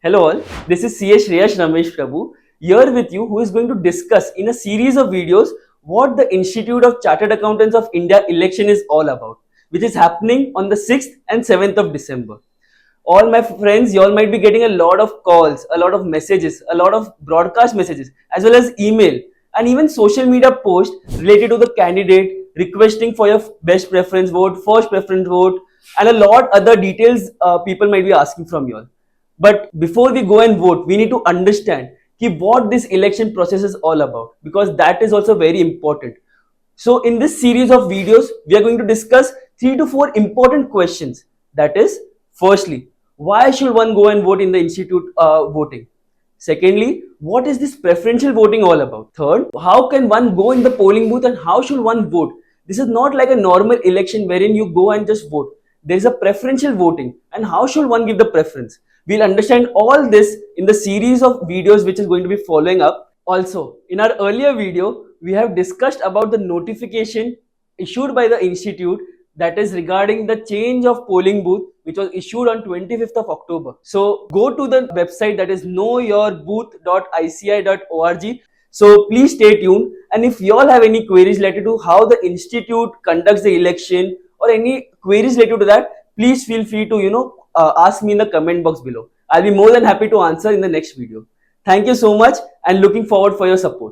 Hello all, this is Shreyash Prabhu here with you, who is going to discuss in a series of videos what the Institute of Chartered Accountants of India election is all about, which is happening on the 6th and 7th of December. All my friends, you all might be getting a lot of calls, a lot of messages, a lot of broadcast messages, as well as email and even social media posts related to the candidate, requesting for your best preference vote, first preference vote, and a lot other details people might be asking from you all. But before we go and vote, we need to understand what this election process is all about, because that is also very important. So in this series of videos, we are going to discuss 3 to 4 important questions. That is, firstly, why should one go and vote in the institute voting? Secondly, what is this preferential voting all about? Third, how can one go in the polling booth and how should one vote? This is not like a normal election wherein you go and just vote. There is a preferential voting, and how should one give the preference? We'll understand all this in the series of videos which is going to be following up. Also, in our earlier video, we have discussed about the notification issued by the institute, that is regarding the change of polling booth, which was issued on 25th of October. So go to the website, that is knowyourbooth.ici.org. So please stay tuned, and if you all have any queries related to how the institute conducts the election or any queries related to that, please feel free to ask me in the comment box below. I'll be more than happy to answer in the next video. Thank you so much and looking forward for your support.